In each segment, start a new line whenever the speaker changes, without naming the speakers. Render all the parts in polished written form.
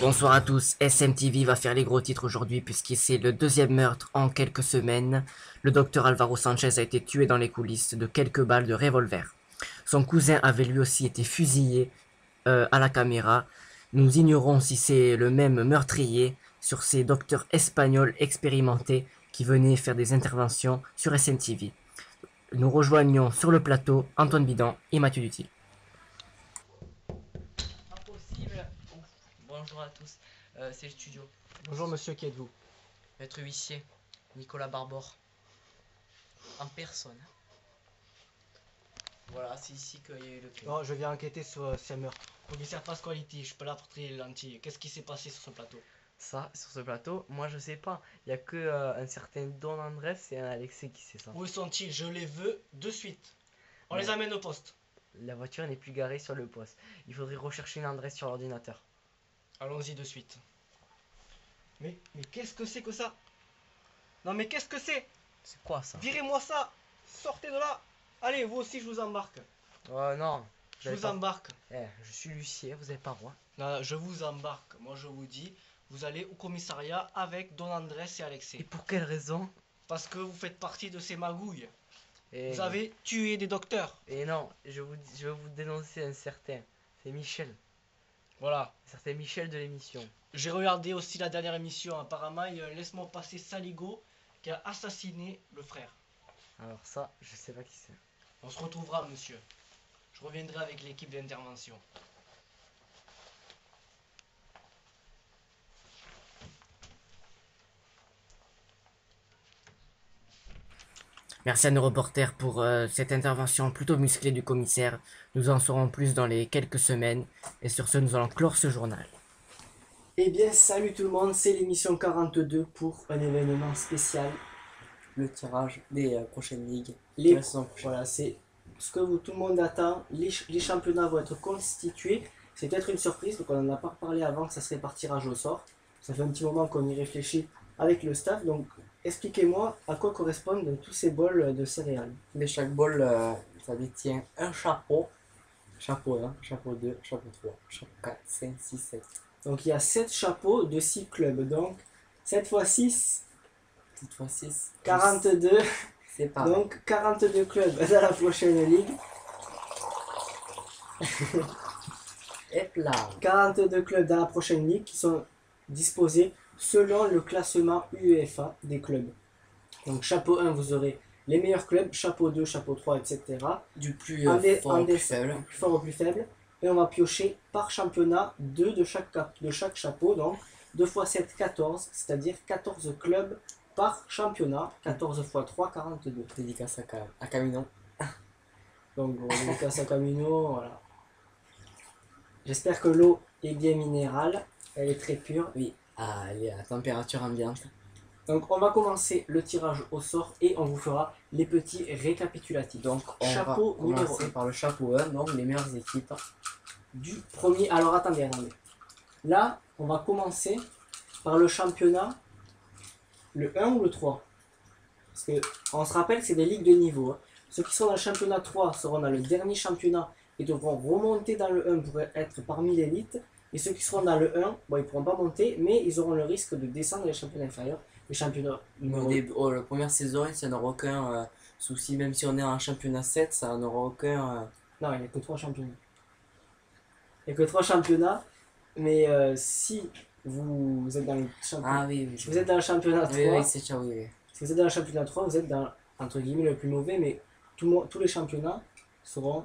Bonsoir à tous, SMTV va faire les gros titres aujourd'hui puisque c'est le deuxième meurtre en quelques semaines. Le docteur Alvaro Sanchez a été tué dans les coulisses de quelques balles de revolver. Son cousin avait lui aussi été fusillé à la caméra. Nous ignorons si c'est le même meurtrier sur ces docteurs espagnols expérimentés qui venaient faire des interventions sur SMTV. Nous rejoignons sur le plateau Antoine Bidan et Mathieu Dutil.
Impossible. Ouf. Bonjour à tous, c'est le studio.
Bonjour monsieur, qui êtes-vous?
Maître huissier, Nicolas Barbor. En personne. Voilà, c'est ici qu'il y a eu le crime.
Oh, je viens enquêter sur ces meurtres. Commissaire Pasqualetti, je peux l'apporter les lentilles. Qu'est-ce qui s'est passé sur ce plateau?
Ça, sur ce plateau, moi je sais pas. Il y a que un certain Don Andrés et un Alexis qui sait ça.
Où sont-ils? Je les veux de suite. On
Ouais.
les amène au poste.
La voiture n'est plus garée sur le poste. Il faudrait rechercher une adresse sur l'ordinateur.
Allons-y de suite. Mais qu'est-ce que c'est que ça? Non mais qu'est-ce que c'est?
C'est quoi ça?
Virez-moi ça! Sortez de là! Allez, vous aussi je vous embarque.
Oh non.
Je vous embarque.
Je suis l'huissier, vous avez pas le droit.
Non, je vous embarque. Moi je vous dis, vous allez au commissariat avec Don Andrés et
Et
Alexis.
pour quelle raison?
Parce que vous faites partie de ces magouilles.
Et
Vous avez tué des docteurs.
Et non, je vais vous dénoncer un certain. C'est Michel.
Voilà.
Un certain Michel de l'émission.
J'ai regardé aussi la dernière émission. Apparemment, il y a un laisse-moi passer Saligo qui a assassiné le frère.
Alors ça, je sais pas qui c'est.
On se retrouvera, monsieur. Je reviendrai avec l'équipe d'intervention.
Merci à nos reporters pour cette intervention plutôt musclée du commissaire. Nous en saurons plus dans les quelques semaines. Et sur ce, nous allons clore ce journal.
Eh bien, salut tout le monde, c'est l'émission 42 pour un événement spécial.
Le tirage des prochaines ligues.
Les,
La saison prochaine.
voilà, c'est ce que tout le monde attend. Les championnats vont être constitués. C'est peut-être une surprise, donc on n'en a pas parlé avant que ça serait par tirage au sort. Ça fait un petit moment qu'on y réfléchit avec le staff. Donc, expliquez-moi à quoi correspondent tous ces bols de céréales.
Mais chaque bol, ça détient un chapeau. Chapeau 1, chapeau 2, chapeau 3, chapeau 4, 5, 6, 7.
Donc, il y a 7 chapeaux de 6 clubs. Donc, 7 x 6,
Cette fois 6.
42.
C'est pareil.
Donc, 42 clubs dans la prochaine ligue.
Et là.
42 clubs dans la prochaine ligue qui sont disposés selon le classement UEFA des clubs. Donc chapeau 1, vous aurez les meilleurs clubs, chapeau 2, chapeau 3, etc.
Du plus fort au plus faible.
Du plus fort au plus faible. Et on va piocher par championnat 2 de chaque chapeau. Donc 2 x 7, 14, c'est-à-dire 14 clubs par championnat. 14 x 3, 42.
Dédicace à Camino.
Donc on dédicace à Camino, voilà. J'espère que l'eau est bien minérale, elle est très pure.
Oui, elle est à température ambiante.
Donc on va commencer le tirage au sort et on vous fera les petits récapitulatifs.
Donc on
Chapeau
va
numéro
commencer
1
par le chapeau 1, donc les meilleures équipes.
du premier. Alors attendez. Là, on va commencer par le championnat, le 1 ou le 3. Parce que on se rappelle, c'est des ligues de niveau. Ceux qui sont dans le championnat 3 seront dans le dernier championnat et devront remonter dans le 1 pour être parmi l'élite. Et ceux qui seront dans le 1, bon, ils ne pourront pas monter, mais ils auront le risque de descendre dans les championnats inférieurs. Les championnats numéro
La première saison, ça n'aura aucun souci. Même si on est en championnat 7, ça n'aura aucun.
Non, il n'y a que 3 championnats. Il n'y a que 3 championnats, mais si vous êtes dans le championnat,
Ah oui, oui.
si vous êtes dans le championnat 3,
Oui, c'est ça, oui.
si vous êtes dans le championnat 3, vous êtes dans, entre guillemets, le plus mauvais, mais tous les championnats seront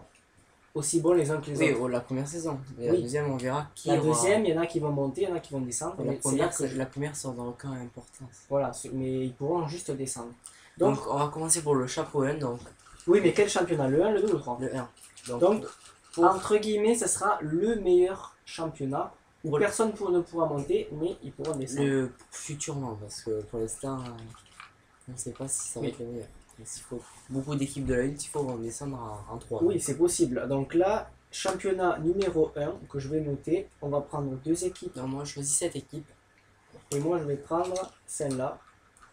aussi bons les uns que les
Oui,
autres.
la première saison. Et
Oui.
la deuxième, on verra qui
La
aura-
deuxième, il y en a qui vont monter, il y en a qui vont descendre.
La
mais c'est là
première,
que
la première, ça n'aura aucune importance.
voilà, mais ils pourront juste descendre.
Donc,
Donc,
on va commencer pour le chapeau 1, donc
oui, mais quel championnat? Le 1, le 2 ou le 3?
le 1.
Donc, entre guillemets, ce sera le meilleur championnat où
Pour-
personne ne pourra monter, mais ils pourront descendre.
futurement, parce que pour l'instant, on ne sait pas si ça va
Oui.
être le meilleur. Mais s'il faut beaucoup d'équipes de la Ligue, il faut vont descendre en 3.
Oui, c'est possible. Donc là, championnat numéro 1 que je vais noter, on va prendre 2 équipes
Donc, moi, je choisis cette équipe.
et moi je vais prendre celle-là.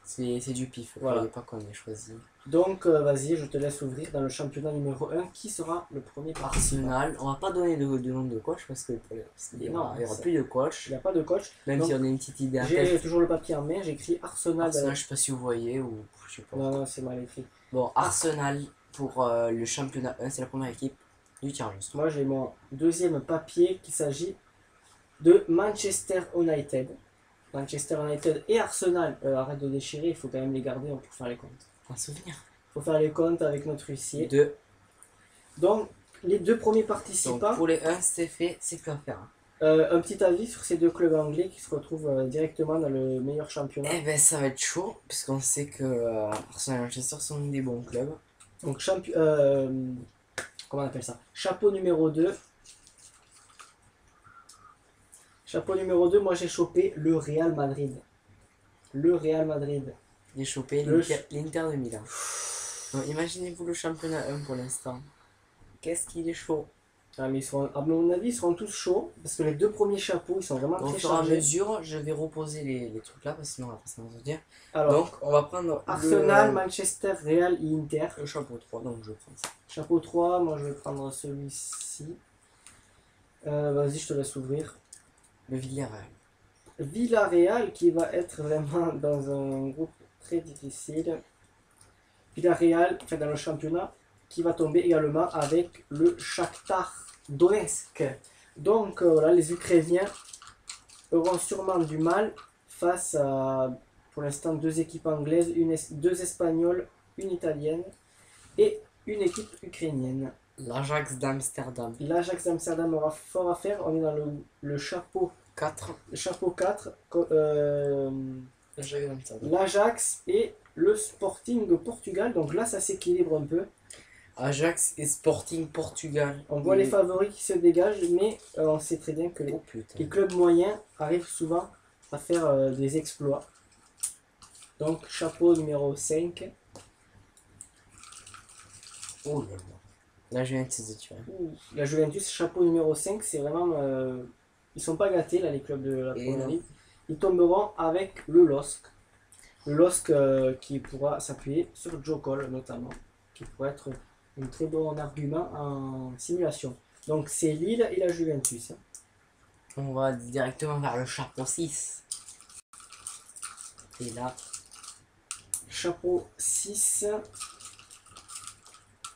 C'est du pif.
Voilà.
Voilà. Pas qu'on ait choisi.
Donc, vas-y, je te laisse ouvrir dans le championnat numéro 1. Qui sera le premier participant?
Arsenal, on va pas donner de nom de coach parce que il y aura
ça-
plus de coach.
Il n'y a pas de coach.
Même
Donc,
si on a une petite idée en
j'ai
tête.
toujours le papier en main. J'ai écrit Arsenal.
Arsenal, je sais pas si vous voyez ou je sais pas.
Non, non, c'est mal écrit.
Bon, Arsenal pour le championnat 1, c'est la première équipe du tirage au sort.
Moi, j'ai mon deuxième papier qui s'agit de Manchester United. Manchester United et Arsenal. Arrête de déchirer, il faut quand même les garder pour faire les comptes.
Un souvenir.
Il faut faire les comptes avec notre huissier.
Deux.
Donc, les deux premiers
Donc
participants.
pour les 1, c'est fait, c'est plus à faire.
Un petit avis sur ces deux clubs anglais qui se retrouvent directement dans le meilleur championnat.
Eh ben ça va être chaud, puisqu'on sait que Arsenal et Manchester sont des bons clubs.
Donc, comment on appelle ça? Chapeau numéro 2. Chapeau numéro 2, moi j'ai chopé le Real Madrid. Le Real Madrid.
J'ai chopé
Le
l'Inter de Milan. Donc, imaginez-vous le championnat 1 pour l'instant. Qu'est-ce qu'il est chaud.
Ah, mais ils seront, à mon avis, ils seront tous chauds parce que les deux premiers chapeaux ils sont vraiment
Donc, au
très
fur et à
chargés.
mesure, je vais reposer les trucs là, parce que sinon on va pas s'en dire.
Alors,
Donc on va prendre
Arsenal, Manchester, Real et Inter.
le chapeau 3, donc je prends ça.
Chapeau 3, moi je vais prendre celui-ci. Vas-y, je te laisse ouvrir.
Le Villarreal.
Villarreal qui va être vraiment dans un groupe très difficile. Villarreal, enfin dans le championnat, qui va tomber également avec le Shakhtar Donetsk. Donc voilà, les Ukrainiens auront sûrement du mal face à, pour l'instant, deux équipes anglaises, deux espagnoles, une italienne et une équipe ukrainienne.
L'Ajax d'Amsterdam.
L'Ajax d'Amsterdam aura fort à faire. On est dans le chapeau
4.
4.
L'Ajax d'Amsterdam.
L'Ajax et le Sporting de Portugal. Donc là, ça s'équilibre un peu.
Ajax et Sporting Portugal.
On voit les favoris qui se dégagent, mais on sait très bien que
Oh putain.
les clubs moyens arrivent souvent à faire des exploits. Donc, chapeau numéro 5.
Oh là là. La Juventus de Turin.
La Juventus, chapeau numéro 5, c'est vraiment... ils sont pas gâtés, là, les clubs de la
Et
Première
non.
Ligue. Ils tomberont avec le LOSC. Le LOSC qui pourra s'appuyer sur Joe Cole, notamment, qui pourrait être un très bon argument en simulation. Donc, c'est Lille et la Juventus.
On va directement vers le chapeau 6. Et là,
Chapeau 6.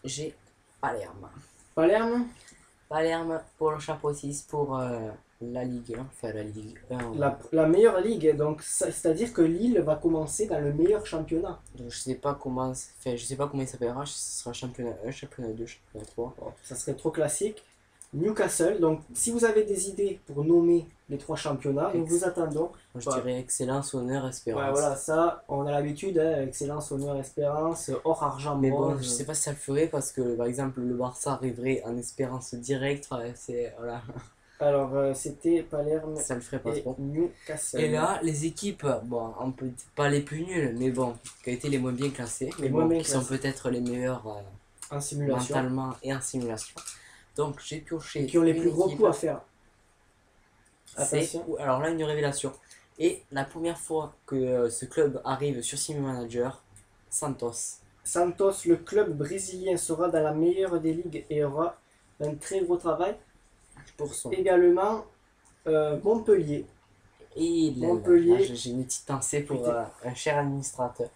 j'ai Palerme.
Palerme,
Palerme pour le chapeau 6 pour la Ligue 1. Enfin, la Ligue 1.
la meilleure ligue. Donc, c'est-à-dire que Lille va commencer dans le meilleur championnat.
Donc, je sais pas comment. Enfin, je sais pas comment il s'appellera. Ce sera championnat 1, championnat 2, championnat 3.
Bon, ça serait trop classique. Newcastle. Donc, si vous avez des idées pour nommer les trois championnats, nous vous attendons.
Moi, je
Ouais.
dirais excellence, honneur, espérance.
Ouais, voilà, ça, on a l'habitude. Hein, excellence, honneur, espérance, or, argent,
Mais bon,
bronze.
je sais pas si ça le ferait parce que par exemple le Barça arriverait en espérance directe. Enfin, c'est voilà,
Alors, c'était Palerme
ça le ferait pas
et
trop.
Newcastle.
Et là, les équipes, bon, on peut dire pas les plus nulles, mais bon, qui ont été les moins bien classées, mais
Les
bon,
moins bien
qui sont
classées.
peut-être les meilleurs
en simulation.
mentalement et en simulation. Donc j'ai pioché.
Et qui ont les
une
plus gros
équipe,
coups à faire.
c'est-
Attention.
alors là, une révélation. Et la première fois que ce club arrive sur Sim Manager, Santos.
Santos, le club brésilien, sera dans la meilleure des ligues et aura un très gros travail.
Pour son.
Également, Montpellier.
Et là,
Montpellier.
là, j'ai une petite pensée pour
Putain.
un cher administrateur.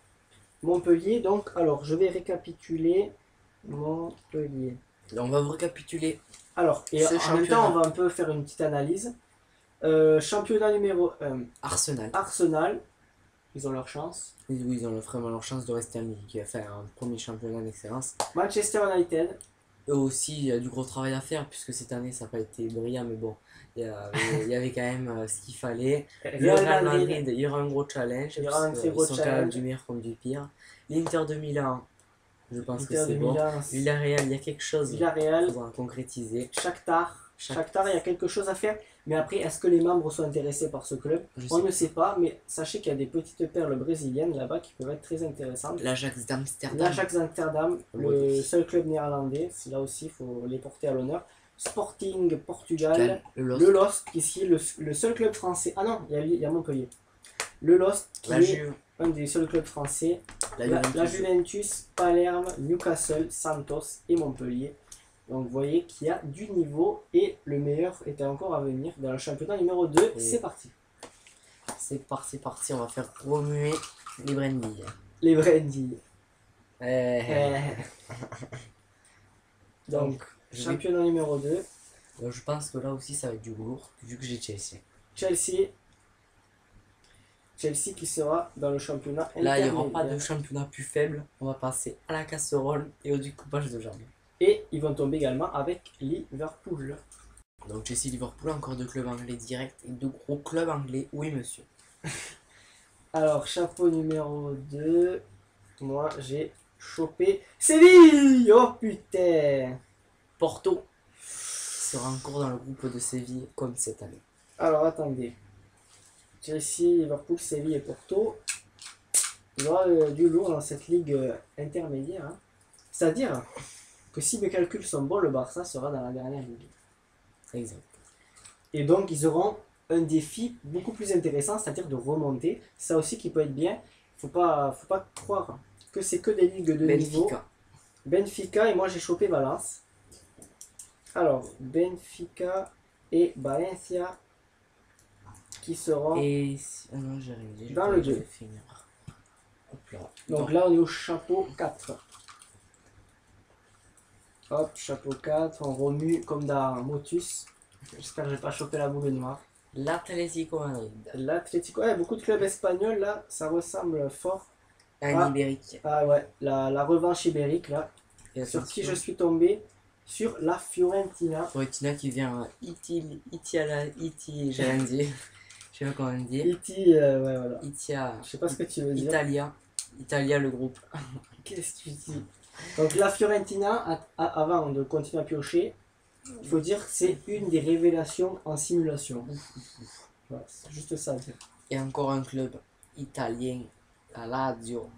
Montpellier, donc, alors, je vais récapituler. Montpellier.
On va vous récapituler.
Alors, et
Ce
en même
championnat.
temps, on va un peu faire une petite analyse. Championnat numéro 1,
Arsenal.
Arsenal. Ils ont leur chance.
Oui, ils ont vraiment leur chance de rester en Ligue, enfin un premier championnat d'excellence.
Manchester United.
Eux aussi, il y a du gros travail à faire puisque cette année ça n'a pas été brillant, mais bon, il y avait quand même ce qu'il fallait. Le Real Madrid, il y aura un gros challenge.
Il y aura un
parce
très
que
gros
ils sont quand même
challenge.
du meilleur comme du pire. L'Inter de Milan, je pense que
Inter
c'est
de
bon.
Milan.
Villarreal, il y a quelque chose
Villarreal.
qu'il faudra concrétiser.
Shakhtar. Shakhtar, il y a quelque chose à faire. Mais après, est-ce que les membres sont intéressés par ce club?
Je
On
sais
ne sait pas, mais sachez qu'il y a des petites perles brésiliennes là-bas qui peuvent être très intéressantes.
L'Ajax d'Amsterdam.
L'Ajax d'Amsterdam, le
Oui.
seul club néerlandais, là aussi il faut les porter à l'honneur. Sporting Portugal,
Le LOSC.
le LOSC, ici le seul club français. Ah non, il y a Montpellier. le LOSC qui
La
est
Juve,
un des seuls clubs français,
la
la
Juventus.
Juventus, Palerme, Newcastle, Santos et Montpellier. Donc vous voyez qu'il y a du niveau et le meilleur était encore à venir dans le championnat numéro 2.
Et-
C'est parti.
C'est parti, on va faire remuer les brindilles.
Les brindilles.
Eh,
Donc,
je vais-
championnat numéro 2,
je pense que là aussi ça va être du lourd, vu que j'ai Chelsea.
Chelsea. Chelsea qui sera dans le championnat
Là, il n'y aura pas de
intermédiaire.
championnat plus faible. On va passer à la casserole et au découpage de jambes.
Et ils vont tomber également avec Liverpool.
Donc Chelsea, Liverpool, encore deux clubs anglais directs et deux gros clubs anglais. Oui, monsieur.
Alors, chapeau numéro 2. Moi, j'ai chopé Séville. Oh putain.
Porto sera encore dans le groupe de Séville comme cette année.
Alors, attendez. Chelsea, Liverpool, Séville et Porto. Il y aura du lourd dans cette ligue intermédiaire. Hein. C'est-à-dire que si mes calculs sont bons, le Barça sera dans la dernière ligue.
Exact.
Et donc, ils auront un défi beaucoup plus intéressant, c'est-à-dire de remonter. Ça aussi qui peut être bien. Faut pas croire que c'est que des ligues de niveau.
Benfica.
Benfica et moi j'ai chopé Valence. Alors, Benfica et Valencia qui seront...
Et ah non, j'ai rien dit.
Dans le deux.
Finir. Hop là.
Donc là, on est au chapeau 4. Hop, chapeau 4, on remue comme dans Motus. J'espère que je vais pas choper la boule noire.
L'Atlético Madrid.
L'Atlético, ouais, beaucoup de clubs espagnols là, ça ressemble fort.
Un
Ah.
ibérique.
Ah ouais, la revanche ibérique là.
Et
Sur qui
attention,
je suis tombé? Sur la Fiorentina.
Fiorentina qui vient Iti, j'ai rien dit. Je sais pas comment dire.
Iti, ouais, voilà.
Itia.
Je sais pas ce que tu veux dire.
Italia le groupe.
Qu'est-ce que tu dis? Donc la Fiorentina, avant de continuer à piocher, il faut dire que c'est une des révélations en simulation. Voilà, c'est juste ça à dire.
Et encore un club italien, la Lazio.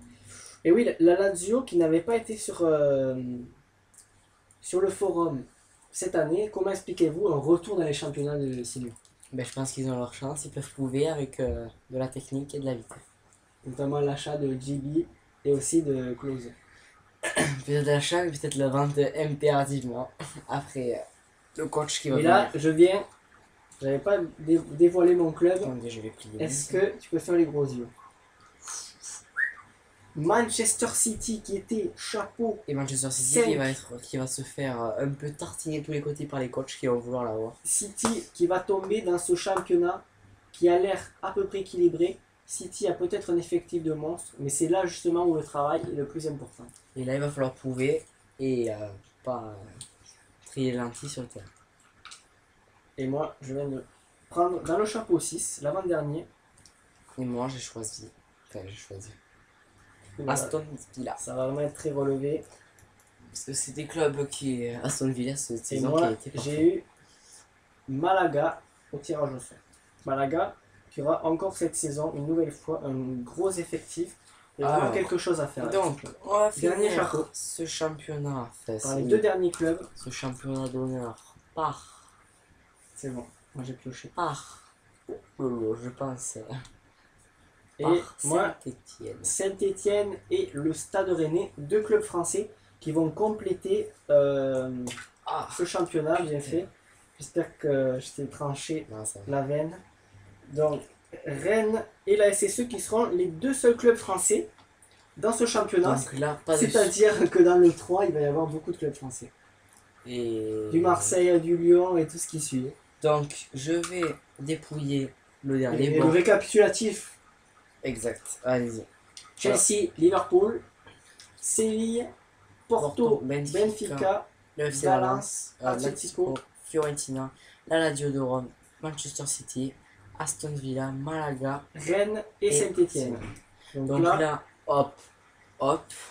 Et oui, la Lazio qui n'avait pas été sur le forum cette année, comment expliquez-vous un retour dans les championnats de Simu?
Ben, je pense qu'ils ont leur chance, ils peuvent prouver avec de la technique et de la vitesse.
Notamment l'achat de JB et aussi de Klose.
Peut-être l'achat, mais peut-être la vente impérativement. Après, le coach qui va
Et là, j'avais pas dévoilé mon club.
Attendez, je vais plier.
Est-ce que tu peux faire les gros yeux? Manchester City qui était chapeau.
Et Manchester City
Cinq.
qui va se faire un peu tartiner de tous les côtés par les coachs qui vont vouloir l'avoir.
City qui va tomber dans ce championnat qui a l'air à peu près équilibré. City a peut-être un effectif de monstre, mais c'est là justement où le travail est le plus important.
Et là, il va falloir prouver et pas trier les lentilles sur le terrain.
Et moi, je viens de prendre dans le chapeau 6, l'avant-dernier.
Et moi, j'ai choisi.
Voilà.
Aston Villa.
Ça va vraiment être très relevé.
Parce que c'est des clubs qui. Aston Villa, cette
Et
saison qui
moi,
a été parfaite.
j'ai eu Malaga au tirage au sort. Malaga qui aura encore cette saison, une nouvelle fois, un gros effectif. Il y a vraiment
Alors,
quelque chose à faire.
Donc, on va
Dernier
finir
chapeau.
ce championnat. Enfin,
Par les
oui,
deux derniers clubs,
ce championnat d'honneur par.
c'est bon. Moi j'ai pioché.
Je pense.
Et
Par
moi,
Saint-Étienne.
Saint-Étienne et le Stade Rennais, deux clubs français qui vont compléter ce championnat bien fait. J'espère que je t'ai tranché
Non, ça va.
la veine. Donc, Rennes et la SSE qui seront les deux seuls clubs français dans ce championnat.
Donc là, pas de.
C'est-à-dire que dans le 3, il va y avoir beaucoup de clubs français.
Et...
Du Marseille, du Lyon et tout ce qui suit.
Donc, je vais dépouiller le
Et
dernier.
le récapitulatif,
Exact. Allez-y.
Chelsea, Liverpool, Séville, Porto,
Benfica,
Benfica,
Le FC
Valence,
Valence,
Atletico,
Fiorentina, la Lazio de Rome, Manchester City, Aston Villa, Malaga
Rennes et Saint-Étienne.
Donc
là,
là, hop.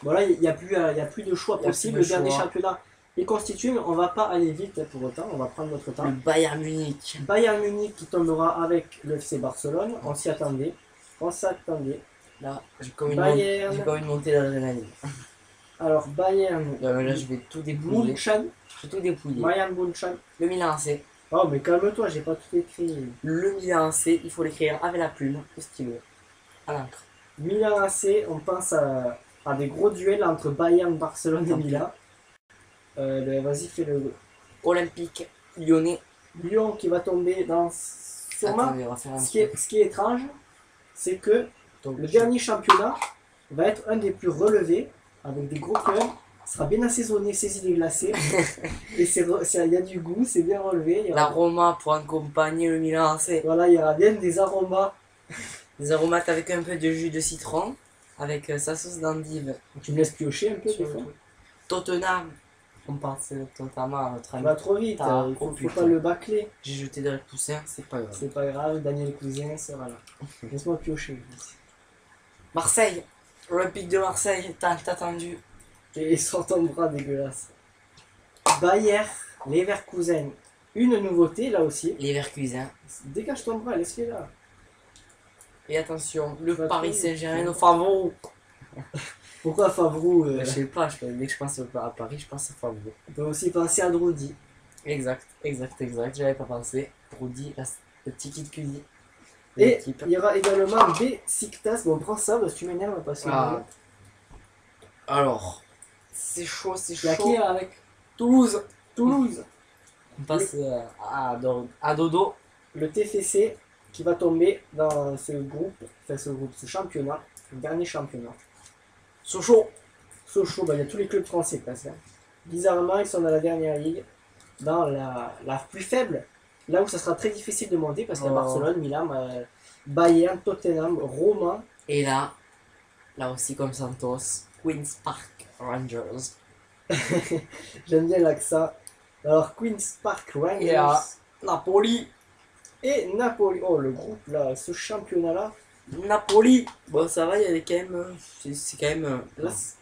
voilà, il n'y a plus de choix
Il y a
possible.
plus de
Le dernier
choix.
championnat est constitué, mais on va pas aller vite pour autant, on va prendre notre temps.
Le Bayern Munich.
Bayern Munich qui tombera avec le FC Barcelone, on s'y attendait.
Là, j'ai comme
Bayern.
une montée d'adrénaline.
Alors Bayern,
Là, je vais tout dépouiller.
Munchen,
Je vais tout dépouiller.
Bayern Munchen.
Le Milan AC.
Oh mais calme-toi, j'ai pas tout écrit.
Le Milan AC, il faut l'écrire avec la plume, le stylo. à l'encre.
Milan AC, on pense à des gros duels entre Bayern, Barcelone et
Tant pis.
Milan. Vas-y, fais le
Olympique lyonnais.
Lyon qui va tomber dans... Sûrement,
Attendez, on va faire un
ce qui est étrange, c'est que
Donc,
le dernier championnat va être un des plus relevés, avec des gros clubs, sera bien assaisonné, ces idées glacées, et il y a du goût, c'est bien relevé. Il y aura,
la Roma pour accompagner le Milan AC.
voilà, il y aura bien des aromas.
Des aromates avec un peu de jus de citron, avec sa sauce d'endive.
Tu me laisses piocher un peu,
Sur
des
le
fois.
truc. Tottenham. On passe totalement à notre
Ça
ami.
va trop vite,
Ah,
il
oh
faut
putain.
pas le bâcler.
J'ai jeté des poussins, c'est pas grave.
C'est pas grave, Daniel Cousin sera là. Laisse-moi piocher.
Marseille. Olympique de Marseille, t'as attendu.
Et sort ton bras dégueulasse. Bayer, Leverkusen. Une nouveauté là aussi.
Leverkusen.
Dégage ton bras, laisse-les là.
Et attention, le
Pas
Paris
trop.
Saint-Germain au Favreau.
Pourquoi Favrou
Je sais pas, dès que je pense à Paris, je pense à Favreau.
On peut aussi penser à Drodi.
Exact. J'avais pas pensé. Rudy, le petit kid cuisine.
Et il y aura également Besiktas. Bon, prends ça parce que tu m'énerves parce que.
Ah. Alors, c'est chaud.
Il y a qui avec
Toulouse.
Toulouse.
On passe à Dodo.
Le TFC qui va tomber dans ce groupe, ce championnat, le dernier championnat.
Sochaux.
Sochaux, bah, il y a tous les clubs français presque. Hein. Bizarrement, ils sont dans la dernière ligue, dans la plus faible, là où ça sera très difficile de monter parce qu'il y a
Oh.
Barcelone, Milan, Bayern, Tottenham, Roma.
Et là aussi comme Santos, Queen's Park Rangers.
J'aime bien l'accent. Alors, Queen's Park Rangers
Et là, Napoli.
et Napoli. Oh, le groupe là, ce championnat-là.
Napoli. Bon, ça va, il y avait quand même. C'est quand même.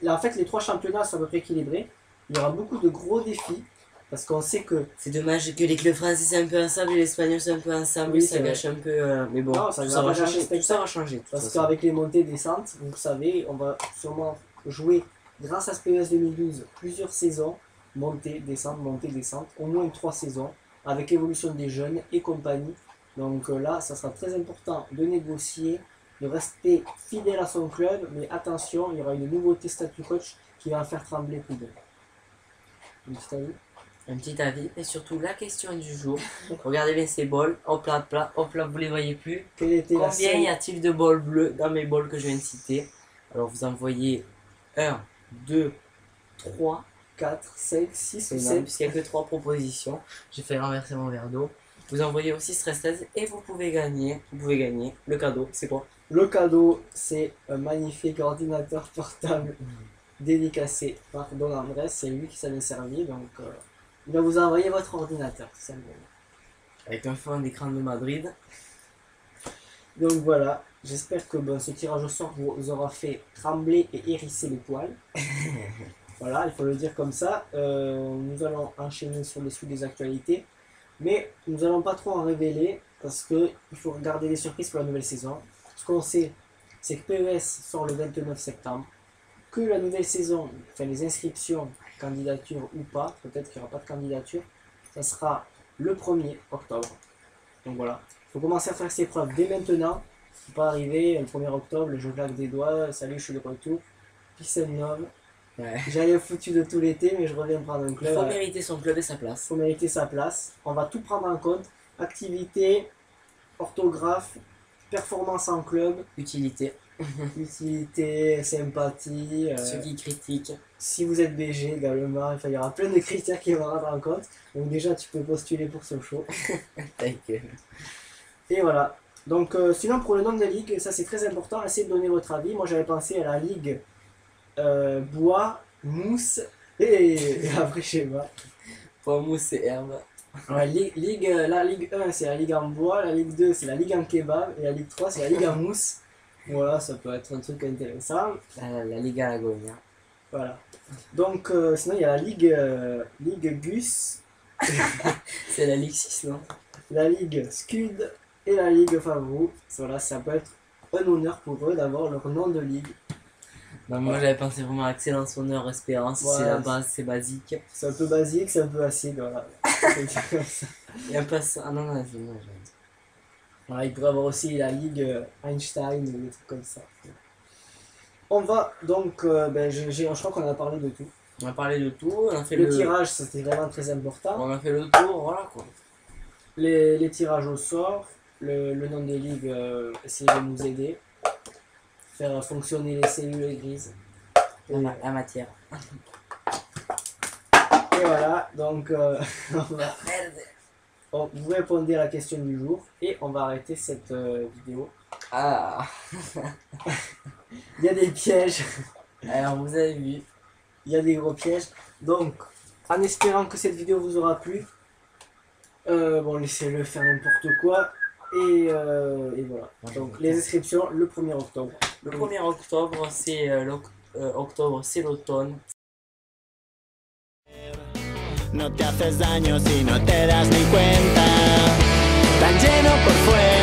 Là, en fait, les trois championnats sont à peu près équilibrés. Il y aura beaucoup de gros défis parce qu'on sait que.
C'est dommage que les clubs français c'est un peu ensemble et les espagnols c'est un peu ensemble.
Oui,
ça
c'est
gâche un peu. Mais bon,
Non, ça
tout
va
ça
pas
va
gâcher
changer.
le
Tout ça va changer. de toute
Parce
façon.
qu'avec les montées et descentes, vous le savez, on va sûrement jouer, grâce à ce PES 2012, plusieurs saisons, montée, descente, au moins 3 saisons, avec l'évolution des jeunes et compagnie. Donc là, ça sera très important de négocier, de rester fidèle à son club, mais attention, il y aura une nouveauté statut coach qui va faire trembler plus d'un. Un petit avis.
Un petit avis et surtout la question du jour. Regardez bien ces bols. Hop là, vous les voyez plus.
Quelle était la
Combien
seule-
y a-t-il de bols bleus dans mes bols que je viens de citer? Alors vous envoyez 1, 2, 3.
4, 5, 6
C'est
ou
énorme
7.
puisqu'il n'y a que 3 propositions. J'ai fait renverser mon verre d'eau. Vous envoyez aussi stress test et vous pouvez gagner le cadeau. C'est quoi?
Le cadeau, c'est un magnifique ordinateur portable dédicacé par Don Andrés. C'est lui qui s'en est servi, donc il va vous envoyer votre ordinateur, tout simplement.
Avec un fond d'écran de Madrid.
Donc voilà, j'espère que ce tirage au sort vous aura fait trembler et hérisser les poils. Voilà, il faut le dire comme ça. Nous allons enchaîner sur les suites des actualités, mais nous n'allons pas trop en révéler parce qu'il faut regarder les surprises pour la nouvelle saison. Ce qu'on sait, c'est que PES sort le 29 septembre, que la nouvelle saison, enfin les inscriptions, candidature ou pas, peut-être qu'il n'y aura pas de candidature, ça sera le 1er octobre. Donc voilà, il faut commencer à faire ses preuves dès maintenant. Il ne faut pas arriver le 1er octobre, je claque des doigts, salut, je suis de retour, peace and love.
Ouais.
J'ai rien foutu de tout l'été, mais je reviens prendre un
Il
club.
faut mériter son club et sa
Il
place.
faut mériter sa place. On va tout prendre en compte. Activité, orthographe, performance en club,
Utilité.
utilité, sympathie.
Ceux qui critiquent.
Si vous êtes BG également, enfin, il y aura plein de critères qui vont rentrer en compte. Donc déjà, tu peux postuler pour ce show.
Ta gueule.
Et voilà. Donc sinon, pour le nom de ligue, ça c'est très important. Essayez de donner votre avis. Moi, j'avais pensé à la ligue bois, mousse et après schéma.
Pour mousse et herbe.
Ouais, la Ligue 1 c'est la Ligue en bois, la Ligue 2 c'est la Ligue en kebab et la Ligue 3 c'est la Ligue en mousse. Voilà, ça peut être un truc intéressant.
La Ligue à la Gogne.
Voilà. Donc sinon il y a la Ligue Gus,
C'est la Ligue 6, non?
la Ligue Scud et la Ligue Favreau. Voilà, ça peut être un honneur pour eux d'avoir leur nom de ligue.
Non, moi j'avais pensé vraiment à excellence, honneur, espérance.
Ouais,
c'est la base, c'est basique.
C'est un peu basique, c'est un peu acide, voilà.
Et un peu. Ah non, non,
Voilà, il pourrait avoir aussi la ligue Einstein ou des trucs comme ça. On va donc, je crois qu'on a parlé de tout.
On a parlé de tout, on a fait
Le tirage, c'était vraiment très important.
On a fait le tour, voilà quoi.
Les tirages au sort, le nom des ligues, essayez de nous aider. Faire fonctionner les cellules grises.
La matière.
Et voilà, donc vous répondez à la question du jour et on va arrêter cette vidéo.
Ah.
Il y a des pièges,
Alors vous avez vu.
il y a des gros pièges. Donc, en espérant que cette vidéo vous aura plu, laissez-le faire n'importe quoi. Et voilà. Donc, les inscriptions le 1er octobre.
Le 1er octobre, c'est c'est l'automne.
No te haces daño si no te das ni cuenta. Tan lleno por fuera.